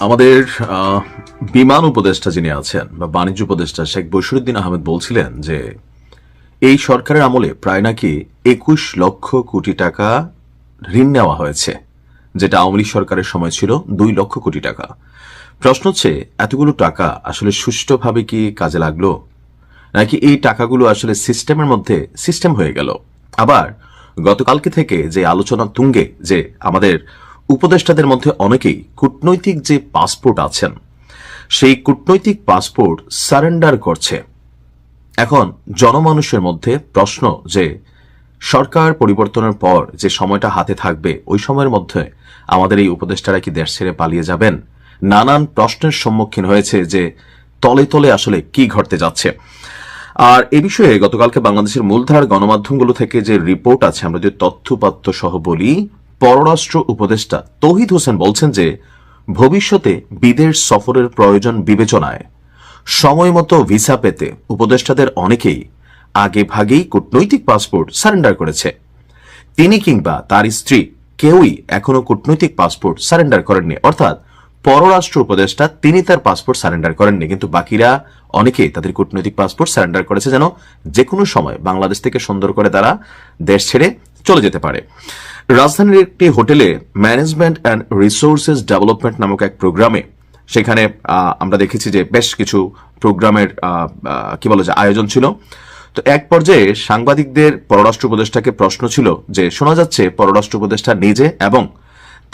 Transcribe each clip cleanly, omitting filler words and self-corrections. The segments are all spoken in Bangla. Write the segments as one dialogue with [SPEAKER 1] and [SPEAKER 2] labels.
[SPEAKER 1] আমাদের বিমান উপদেষ্টা যিনি আছেন বা বাণিজ্য উপদেষ্টা শেখ বশিরউদ্দিন আহমেদ বলছিলেন যে এই সরকারের আমলে প্রায় নাকি ২১ লক্ষ কোটি টাকা ঋণ নেওয়া হয়েছে, যেটা আওয়ামী লীগ সরকারের সময় ছিল ২ লক্ষ কোটি টাকা। প্রশ্ন হচ্ছে, এতগুলো টাকা আসলে সুষ্ঠুভাবে কি কাজে লাগলো, নাকি এই টাকাগুলো আসলে সিস্টেমের মধ্যে সিস্টেম হয়ে গেল? আবার গতকালকে থেকে যে আলোচনা তুঙ্গে যে আমাদের উপদেষ্টাদের মধ্যে অনেকেই কূটনৈতিক যে পাসপোর্ট আছেন সেই কূটনৈতিক পাসপোর্ট সারেন্ডার করছে। এখন জনমানুষের মধ্যে প্রশ্ন যে সরকার পরিবর্তনের পর যে সময়টা হাতে থাকবে ওই সময়ের মধ্যে আমাদের এই উপদেষ্টারা কি দেশ ছেড়ে পালিয়ে যাবেন? নানান প্রশ্নের সম্মুখীন হয়েছে যে তলে তলে আসলে কি ঘটতে যাচ্ছে। আর এ বিষয়ে গতকালকে বাংলাদেশের মূলধার গণমাধ্যমগুলো থেকে যে রিপোর্ট আছে, আমরা যে তথ্যপাত্য সহ বলি, পররাষ্ট্র উপদেষ্টা তৌহিদ হোসেন বলছেন যে ভবিষ্যতে বিদেশ সফরের প্রয়োজন বিবেচনায় সময় মতো ভিসা পেতে উপদেষ্টাদের অনেকেই আগে ভাগেই কূটনৈতিক পাসপোর্ট সারেন্ডার করেছে। তিনি কিংবা তার স্ত্রী কেউই এখনো কূটনৈতিক পাসপোর্ট সারেন্ডার করেননি, অর্থাৎ পররাষ্ট্র উপদেষ্টা তিনি তার পাসপোর্ট সারেন্ডার করেননি, কিন্তু বাকিরা অনেকেই তাদের কূটনৈতিক পাসপোর্ট সারেন্ডার করেছে যেন যে কোনো সময় বাংলাদেশ থেকে সুন্দর করে তারা দেশ ছেড়ে চলে যেতে পারে। রাজধানীর একটি হোটেলে ম্যানেজমেন্ট অ্যান্ড রিসোর্সেস ডেভেলপমেন্ট নামক এক প্রোগ্রামে সেখানে আমরা দেখেছি যে বেশ কিছু প্রোগ্রামের আয়োজন ছিল। তো এক পর্যায়ে সাংবাদিকদের পররাষ্ট্র উপদেষ্টাকে প্রশ্ন ছিল যে শোনা যাচ্ছে পররাষ্ট্র উপদেষ্টা নিজে এবং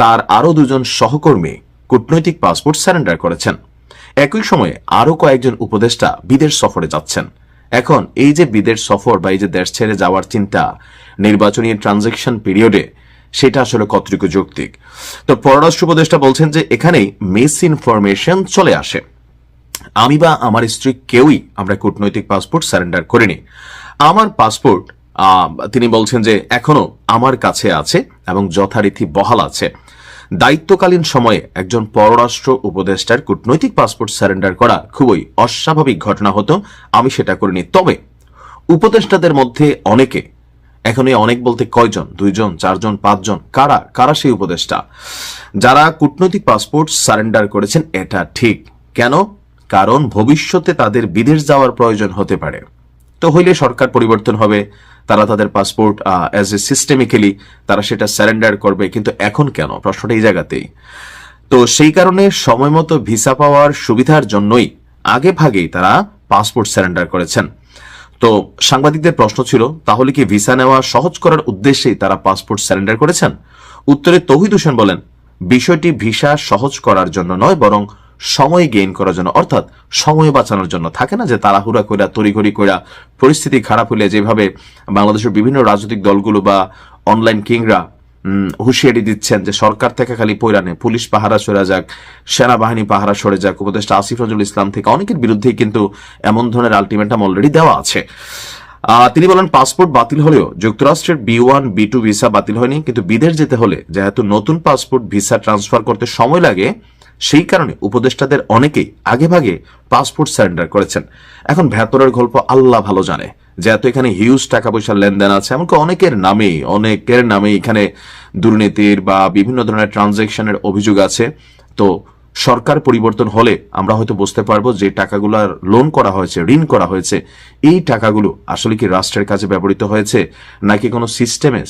[SPEAKER 1] তার আরো 2 জন সহকর্মী কূটনৈতিক পাসপোর্ট সারেন্ডার করেছেন। একই সময়ে আরো কয়েকজন উপদেষ্টা বিদেশ সফরে যাচ্ছেন। এখন এই যে বিদেশ সফর বা এই যে দেশ ছেড়ে যাওয়ার চিন্তা নির্বাচনী ট্রানজ্যাকশন পিরিয়ডে, সেটা আসলে কতটুকু যৌক্তিক? তো পররাষ্ট্র উপদেষ্টা বলছেন যে এখানেই মিস ইনফরমেশন চলে আসে। আমি বা আমার স্ত্রী কেউই আমরা কূটনৈতিক পাসপোর্ট সারেন্ডার করিনি। আমার পাসপোর্ট তিনি বলছেন যে এখনো আমার কাছে আছে এবং যথারীতি বহাল আছে। দায়িত্বকালীন সময়ে একজন পররাষ্ট্র উপদেষ্টার কূটনৈতিক পাসপোর্ট সারেন্ডার করা খুবই অস্বাভাবিক ঘটনা হতো, আমি সেটা করিনি। তবে উপদেষ্টাদের মধ্যে অনেকে, এখন এই অনেক বলতে কয়জন, 2 জন 4 জন 5 জন, কারা সেই উপদেষ্টা যারা কূটনৈতিক পাসপোর্ট সারেন্ডার করেছেন? এটা ঠিক কেন? কারণ ভবিষ্যতে তাদের বিদেশ যাওয়ার প্রয়োজন হতে পারে। তো হইলে সরকার পরিবর্তন হবে, তারা তাদের পাসপোর্ট অ্যাজ এ সিস্টেমিক্যালি তারা সেটা সারেন্ডার করবে, কিন্তু এখন কেন? প্রশ্নটা এই জায়গাতেই। তো সেই কারণে সময় মতো ভিসা পাওয়ার সুবিধার জন্যই আগে ভাগেই তারা পাসপোর্ট সারেন্ডার করেছেন। তো সাংবাদিকদের প্রশ্ন ছিল, তাহলে কি ভিসা নেওয়া সহজ করার উদ্দেশ্যেই তারা পাসপোর্ট সারেন্ডার করেছেন? উত্তরে তৌহিদ হোসেন বলেন, বিষয়টি ভিসা সহজ করার জন্য নয়, বরং সময় গেইন করার জন্য, অর্থাৎ সময় বাঁচানোর জন্য। থাকে না যে তাড়াহুড়া কইরা তড়িঘড়ি কইরা পরিস্থিতি খারাপ হলে যেভাবে বাংলাদেশের বিভিন্ন রাজনৈতিক দলগুলো বা অনলাইন কিংরা হুঁশিয়ারি দিচ্ছেন যে সরকার থেকে খালি পৈরানে পুলিশ পাহারা সরে যাক, সেনাবাহিনী পাহারা সরে যাক, উপদেষ্টা আসিফ নজরুল ইসলাম থেকে অনেকের বিরুদ্ধেই কিন্তু এমন ধরনের আলটিমেটাম অলরেডি দেওয়া আছে। তিনি বলেন, পাসপোর্ট বাতিল হলেও যুক্তরাষ্ট্রের B1 B2 ভিসা বাতিল হয়নি, কিন্তু বিদেশ যেতে হলে যেহেতু নতুন পাসপোর্ট ভিসা ট্রান্সফার করতে সময় লাগে, সেই কারণে উপদেষ্টাদের অনেকেই আগেভাগে পাসপোর্ট সারেন্ডার করেছেন। এখন ভেতরের গল্প আল্লাহ ভালো জানে, যেহেতু এখানে হিউজ টাকা পয়সার লেনদেন আছে, এমনকি অনেকের নামে এখানে দুর্নীতির বা বিভিন্ন ধরনের ট্রানজ্যাকশনের অভিযোগ আছে। তো সরকার পরিবর্তন হলে আমরা হয়তো বুঝতে পারবো যে টাকাগুলো লোন করা হয়েছে, ঋণ করা হয়েছে, এই টাকাগুলো আসলে কি রাষ্ট্রের কাজে ব্যবহৃত হয়েছে নাকি কোনো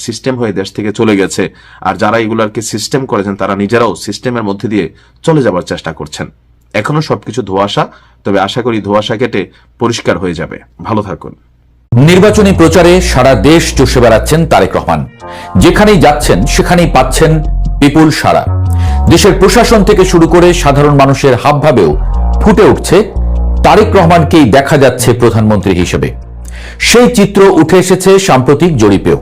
[SPEAKER 1] সিস্টেম হয়ে দেশ থেকে চলে গেছে। আর যারা এগুলারকে সিস্টেম করেছেন তারা নিজেরাও সিস্টেমের মধ্যে দিয়ে চলে যাবার চেষ্টা করছেন। এখনো সবকিছু ধোঁয়াশা, তবে আশা করি ধোঁয়াশা কেটে পরিষ্কার হয়ে যাবে। ভালো থাকুন।
[SPEAKER 2] নির্বাচনী প্রচারে সারা দেশ চষে বেড়াচ্ছেন তারেক রহমান। যেখানেই যাচ্ছেন সেখানেই পাচ্ছেন বিপুল সাড়া। দেশের প্রশাসন থেকে শুরু করে সাধারণ মানুষের হাবভাবেও ফুটে উঠছে তারেক রহমানকেই দেখা যাচ্ছে প্রধানমন্ত্রী হিসেবে। সেই চিত্র উঠে এসেছে সাম্প্রতিক জরিপেও।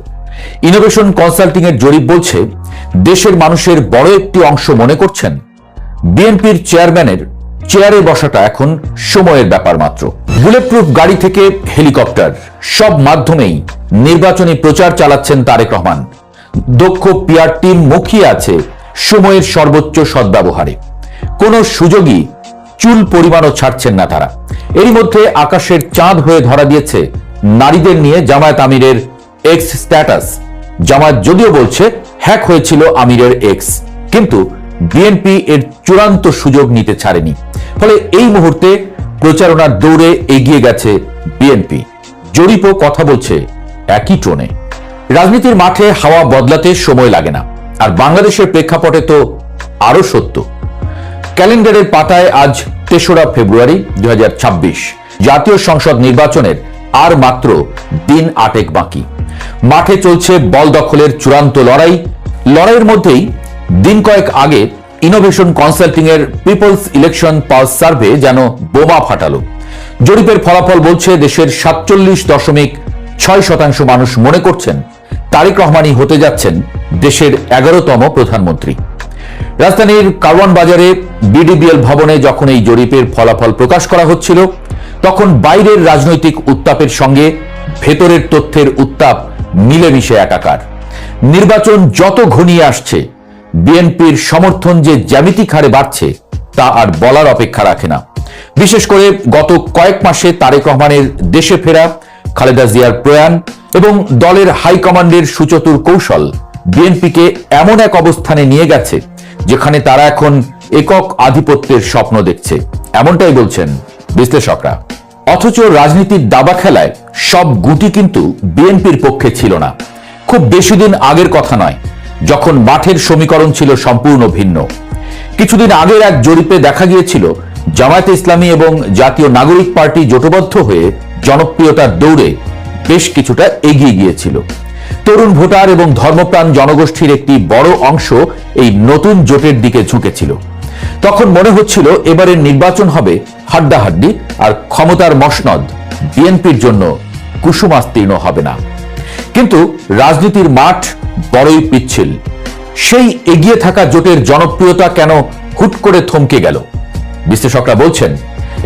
[SPEAKER 2] ইনোভেশন কনসাল্টিং এর জরিপ বলছে, দেশের মানুষের বড় একটি অংশ মনে করছেন বিএনপির চেয়ারম্যানের চেয়ারে বসাটা এখন সময়ের ব্যাপার মাত্র। বুলেটপ্রুফ গাড়ি থেকে হেলিকপ্টার, সব মাধ্যমেই নির্বাচনী প্রচার চালাচ্ছেন তারেক রহমান। দক্ষ পিআর টিম মুখিয়ে আছে সময়ের সর্বোচ্চ সদ্ব্যবহারে। কোন সুযোগই চুল পরিমাণও ছাড়ছেন না তারা। এরই মধ্যে আকাশের চাঁদ হয়ে ধরা দিয়েছে নারীদের নিয়ে জামায়াত আমিরের এক্স স্ট্যাটাস। জামায়াত যদিও বলছে হ্যাক হয়েছিল আমিরের এক্স, কিন্তু বিএনপি এর চূড়ান্ত সুযোগ নিতে ছাড়েনি। ফলে এই মুহূর্তে প্রচারণার দৌড়ে এগিয়ে গেছে বিএনপি। জরিপও কথা বলছে একই টোনে। রাজনীতির মাঠে হাওয়া বদলাতে সময় লাগে না, আর বাংলাদেশের প্রেক্ষাপটে তো আরো সত্য। ক্যালেন্ডারের পাতায় আজ ৩রা ফেব্রুয়ারি ২০২৬। জাতীয় সংসদ নির্বাচনের আর মাত্র দিন ৮ বাকি। মাঠে চলছে বল দখলের চূড়ান্ত লড়াইয়ের মধ্যেই দিন কয়েক আগে ইনোভেশন কনসাল্টিং এর পিপলস ইলেকশন পালস সার্ভে যেন বোমা ফাটালো। জরিপের ফলাফল বলছে দেশের ৪৭.৬% মানুষ মনে করছেন তারেক রহমানই হতে যাচ্ছেন দেশের ১১তম প্রধানমন্ত্রী। রাজধানীর কারওয়ান বাজারে বিডিবিএল ভবনে যখন এই জরিপের ফলাফল প্রকাশ করা হচ্ছিল, তখন বাইরের রাজনৈতিক উত্তাপের সঙ্গে ভেতরের তথ্যের উত্তাপ মিলেমিশে একাকার। নির্বাচন যত ঘনিয়ে আসছে, বিএনপির সমর্থন যে জ্যামিতিক হারে বাড়ছে তা আর বলার অপেক্ষা রাখে না। বিশেষ করে গত কয়েক মাসে তারেক রহমানের দেশে ফেরা, খালেদা জিয়ার প্রয়াণ এবং দলের হাইকমান্ডের সুচতুর কৌশল বিএনপিকে এমন এক অবস্থানে নিয়ে গেছে যেখানে তারা এখন একক আধিপত্যের স্বপ্ন দেখছে, এমনটাই বলছেন বিশ্লেষকরা। অথচ রাজনীতির দাবা খেলায় সব গুটি কিন্তু বিএনপির পক্ষে ছিল না। খুব বেশি দিন আগের কথা নয়, যখন মাঠের সমীকরণ ছিল সম্পূর্ণ ভিন্ন। কিছুদিন আগের এক জরিপে দেখা গিয়েছিল জামায়াতে ইসলামী এবং জাতীয় নাগরিক পার্টি জোটবদ্ধ হয়ে জনপ্রিয়তার দৌড়ে বেশ কিছুটা এগিয়ে গিয়েছিল। তরুণ ভোটার এবং ধর্মপ্রাণ জনগোষ্ঠীর একটি বড় অংশ এই নতুন জোটের দিকে ঝুঁকেছিল। তখন মনে হচ্ছিল এবারের নির্বাচন হবে হাড্ডাহাড্ডি, আর ক্ষমতার মসনদ বিএনপির জন্য কুসুমাস্তীর্ণ হবে না। কিন্তু রাজনীতির মাঠ বড়ই পিচ্ছিল। সেই এগিয়ে থাকা জোটের জনপ্রিয়তা কেন হুট করে থমকে গেল? বিশ্লেষকরা বলছেন,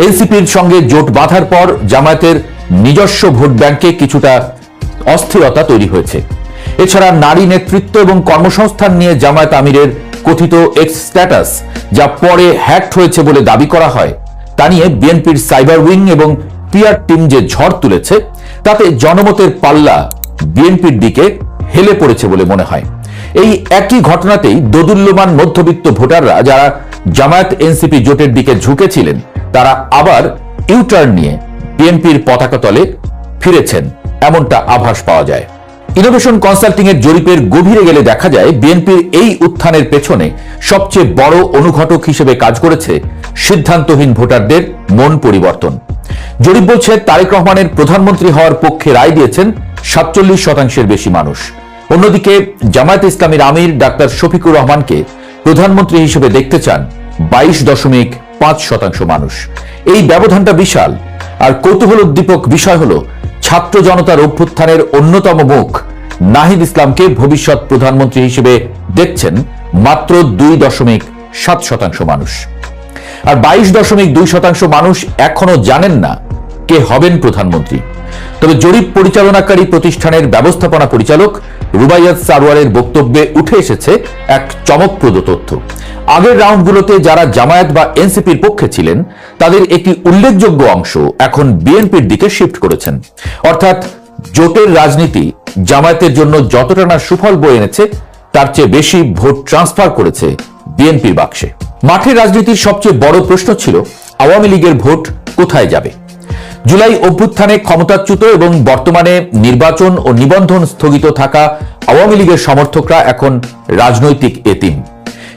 [SPEAKER 2] এনসিপির সঙ্গে জোট বাঁধার পর জামায়াতের নিজস্ব ভোট ব্যাংকে কিছুটা অস্থিরতা তৈরি হয়েছে। এছাড়া নারী নেতৃত্ব এবং কর্মসংস্থান নিয়ে জামায়াত আমিরের কথিত এক্স স্ট্যাটাস, যা পরে হ্যাকড হয়েছে বলে দাবি করা হয়, তা নিয়ে বিএনপির সাইবার উইং এবং পিআর টিম যে ঝড় তুলেছে, তাতে জনমতের পাল্লা বিএনপির দিকে হেলে পড়েছে বলে মনে হয়। এই একই ঘটনাতেই দোদুল্যমান মধ্যবিত্ত ভোটাররা যারা জামায়াত এনসিপি জোটের দিকে ঝুঁকেছিলেন, তারা আবার ইউটার্ন নিয়ে বিএনপির পতাকা তলে ফিরেছেন, এমনটা আভাস পাওয়া যায়। ইনোভেশন কনসাল্টিং এর জরিপের গভীরে গেলে দেখা যায় বিএনপির এই উত্থানের পেছনে সবচেয়ে বড় অনুঘটক হিসেবে কাজ করেছে সিদ্ধান্তহীন ভোটারদের মন পরিবর্তন। জরিপ বলছে তারেক রহমানের প্রধানমন্ত্রী হওয়ার পক্ষে রায় দিয়েছেন ৪৭% বেশি মানুষ। অন্যদিকে জামায়াত ইসলামীর আমির ডাক্তার শফিকুর রহমানকে প্রধানমন্ত্রী হিসেবে দেখতে চান ২২.৫% মানুষ। এই ব্যবধানটা বিশাল। আর কৌতূহলোদ্দীপক বিষয় হলো, ছাত্র জনতার অভ্যুত্থানের অন্যতম মুখ নাহিদ ইসলামকে ভবিষ্যৎ প্রধানমন্ত্রী হিসেবে দেখছেন মাত্র ২.৭% মানুষ। আর ২২.২% মানুষ এখনো জানেন না কে হবেন প্রধানমন্ত্রী। তবে জরিপ পরিচালনাকারী প্রতিষ্ঠানের ব্যবস্থাপনা পরিচালক রুবাইয়াত সারওয়ারের বক্তব্যে উঠে এসেছে এক চমকপ্রদ তথ্য। আগের রাউন্ডগুলোতে যারা জামায়াত বা এনসিপির পক্ষে ছিলেন, তাদের একটি উল্লেখযোগ্য অংশ এখন বিএনপির দিকে শিফট করেছেন। অর্থাৎ জোটের রাজনীতি জামায়াতের জন্য যতটা না সুফল বয়ে এনেছে, তার চেয়ে বেশি ভোট ট্রান্সফার করেছে বিএনপির বাক্সে। মাঠের রাজনীতির সবচেয়ে বড় প্রশ্ন ছিল আওয়ামী লীগের ভোট কোথায় যাবে। জুলাই অভ্যুত্থানে ক্ষমতাচ্যুত এবং বর্তমানে নির্বাচন ও নিবন্ধন স্থগিত থাকা আওয়ামী লীগের সমর্থকরা এখন রাজনৈতিক এতিম।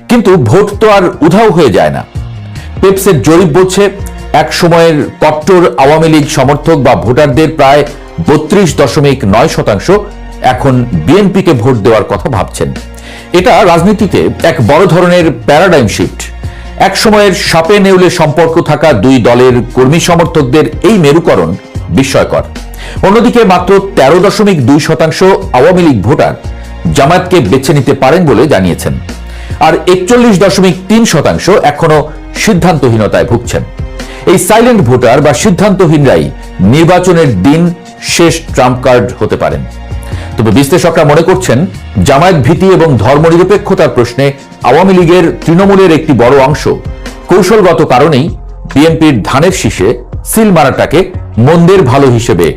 [SPEAKER 2] কিন্তু ভোট তো আর উধাও হয়ে যায় না। পেপসের জরিপ বলছে এক সময়ের কট্টর আওয়ামী লীগ সমর্থক বা ভোটারদের প্রায় ৩২.৯% এখন বিএনপিকে ভোট দেওয়ার কথা ভাবছেন। এটা রাজনীতিতে এক বড় ধরনের প্যারাডাইম শিফট। এক সময়ের সাপে নেউলে সম্পর্ক থাকা দুই দলের কর্মী সমর্থকদের এই মেরুকরণ বিস্ময়কর। অন্যদিকে মাত্র ১৩.২% আওয়ামী লীগ ভোটার জামায়াতকে বেছে নিতে পারেন বলে জানিয়েছেন, আর ৪১.৩% এখনো সিদ্ধান্তহীনতায় ভুগছেন। এই সাইলেন্ট ভোটার বা সিদ্ধান্তহীনরাই নির্বাচনের দিন শেষ ট্রাম্প কার্ড হতে পারেন। তবে বিশ্লেষকরা মনে করছেন, জামায়াত ভীতি এবং ধর্মনিরপেক্ষতার প্রশ্নে আওয়ামী লীগের তৃণমূলের একটি বড় অংশ কৌশলগত কারণেই বিএনপির ধানের শীষে সিল মারাটাকে মন্দের ভালো হিসেবে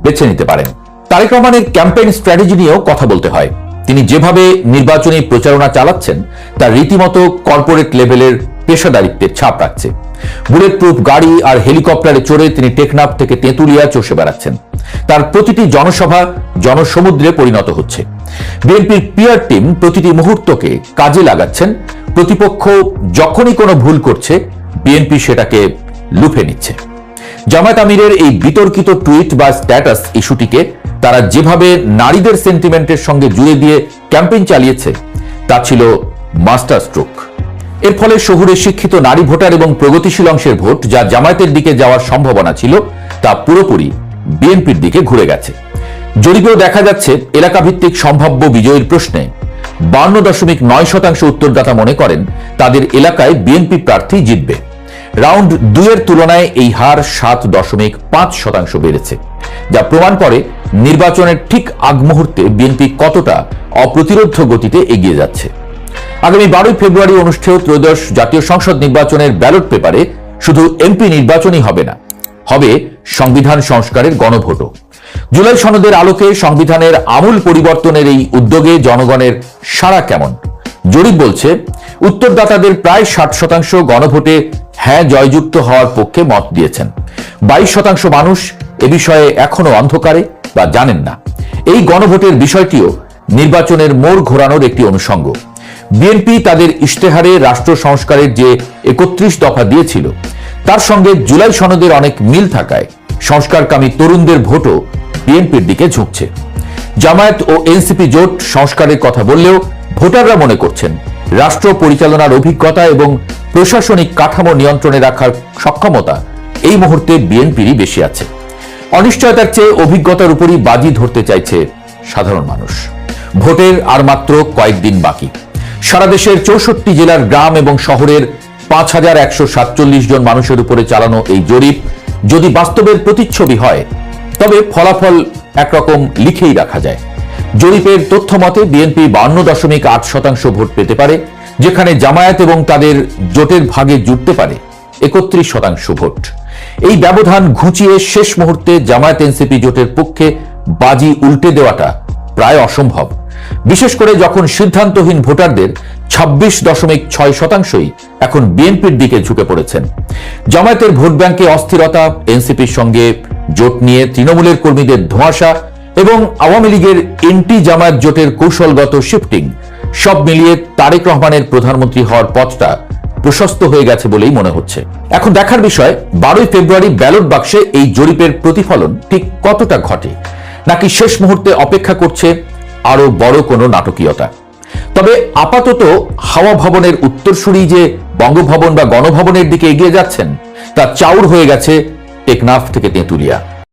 [SPEAKER 2] বেছে নিতে পারেন। তারেক রহমানের ক্যাম্পেইন স্ট্র্যাটেজি নিয়েও কথা বলতে হয়। তিনি যেভাবে নির্বাচনী প্রচারণা চালাচ্ছেন তা রীতিমতো কর্পোরেট লেভেলের পেশাদারিত্বের ছাপ রাখছে। বুলেট প্রুফ গাড়ি আর হেলিকপ্টারে চড়ে তিনি টেকনাফ থেকে তেঁতুলিয়া চষে বেড়াচ্ছেন। তার প্রতিটি জনসভা জনসমুদ্রে পরিণত হচ্ছে। বিএনপির পিআর টিম প্রতিটি মুহূর্তকে কাজে লাগাচ্ছেন। প্রতিপক্ষ যখনই কোনো ভুল করছে, বিএনপি সেটাকে লুফে নিচ্ছে। জামায়াত আমিরের এই বিতর্কিত টুইট বা স্ট্যাটাস ইস্যুটিকে তারা যেভাবে নারীদের সেন্টিমেন্টের সঙ্গে জুড়ে দিয়ে ক্যাম্পেইন চালিয়েছে তা ছিল মাস্টার স্ট্রোক। এর ফলে শহুরে শিক্ষিত নারী ভোটার এবং প্রগতিশীল অংশের ভোট যা জামায়াতের দিকে যাওয়ার সম্ভাবনা ছিল তা পুরোপুরি বিএনপির দিকে ঘুরে গেছে। জরিপেও দেখা যাচ্ছে এলাকা ভিত্তিক সম্ভাব্য বিজয়ের প্রশ্নে 52.9% উত্তরদাতা মনে করেন তাদের এলাকায় বিএনপি প্রার্থী জিতবে। রাউন্ড 2 এর তুলনায় এই হার 7.5% বেড়েছে, যা প্রমাণ করে নির্বাচনের ঠিক আগ মুহূর্তে বিএনপি কতটা অপ্রতিরোধ্য গতিতে এগিয়ে যাচ্ছে। আগামী 12 ফেব্রুয়ারি অনুষ্ঠেয় ত্রয়োদশ জাতীয় সংসদ নির্বাচনের ব্যালট পেপারে শুধু এমপি নির্বাচনই হবে না, হবে সংবিধান সংস্কারের গণভোটও। জুলাই সনদের আলোকে সংবিধানের আমূল পরিবর্তনের এই উদ্যোগে জনগণের সাড়া কেমন? জরিপ বলছে উত্তরদাতাদের প্রায় 60% গণভোটে হ্যাঁ জয়যুক্ত হওয়ার পক্ষে মত দিয়েছেন। 22% মানুষ এ বিষয়ে এখনো অন্ধকারে বা জানেন না। এই গণভোটের বিষয়টিও নির্বাচনের মোড় ঘোরানোর একটি অনুষঙ্গ। বিএনপি তাদের ইশতেহারে রাষ্ট্র সংস্কারের যে 31 দফা দিয়েছিল তার সঙ্গে জুলাই সনদের অনেক মিল থাকায় সংস্কারকামী তরুণদের ভোটও বিএনপির দিকে ঝুঁকছে। জামায়াত ও এনসিপি জোট সংস্কারের কথা বললেও ভোটাররা মনে করছেন রাষ্ট্র পরিচালনার অভিজ্ঞতা এবং প্রশাসনিক কাঠামো নিয়ন্ত্রণে রাখার সক্ষমতা এই মুহূর্তে বিএনপিরই বেশি আছে। অনিশ্চয়তার চেয়ে অভিজ্ঞতার উপরই বাজি ধরতে চাইছে সাধারণ মানুষ। ভোটের আর মাত্র কয়েকদিন বাকি। সারা দেশের 64 জেলার গ্রাম এবং শহরের 5147 জন মানুষের উপরে চালানো এই জরিপ যদি বাস্তবের প্রতিচ্ছবি হয় তবে ফলাফল একরকম লিখেই রাখা যায়। জরিপের তথ্য মতে বিএনপি 52.8% ভোট পেতে পারে, যেখানে জামায়াত এবং তাদের জোটের ভাগে জুটতে পারে 31% ভোট। এই ব্যবধান ঘুচিয়ে শেষ মুহূর্তে জামায়াত এনসিপি জোটের পক্ষে বাজি উল্টে দেওয়াটা প্রায় অসম্ভব, বিশেষ করে যখন সিদ্ধান্তহীন ভোটারদের 26.6% এখন বিএনপির দিকে ঝুঁকে পড়েছেন। জামায়াতের ভোট ব্যাংকে অস্থিরতা, এনসিপির সঙ্গে জোট নিয়ে তৃণমূলের কর্মীদের ধোঁয়াশা এবং আওয়ামী লীগের এন্টি জামায়াত জোটের কৌশলগত শিফটিং সব মিলিয়ে তারেক রহমানের প্রধানমন্ত্রী হওয়ার পথটা প্রশস্ত হয়ে গেছে বলেই মনে হচ্ছে। এখন দেখার বিষয় 12 ফেব্রুয়ারি ব্যালট বাক্সে এই জরিপের প্রতিফলন ঠিক কতটা ঘটে, নাকি শেষ মুহূর্তে অপেক্ষা করছে আরো বড় কোনো নাটকীয়তা। তবে আপাতত হাওয়া ভবনের উত্তরসূরি যে বঙ্গভবন বা গণভবনের দিকে এগিয়ে যাচ্ছেন তা চাউর হয়ে গেছে টেকনাফ থেকে তেঁতুলিয়া।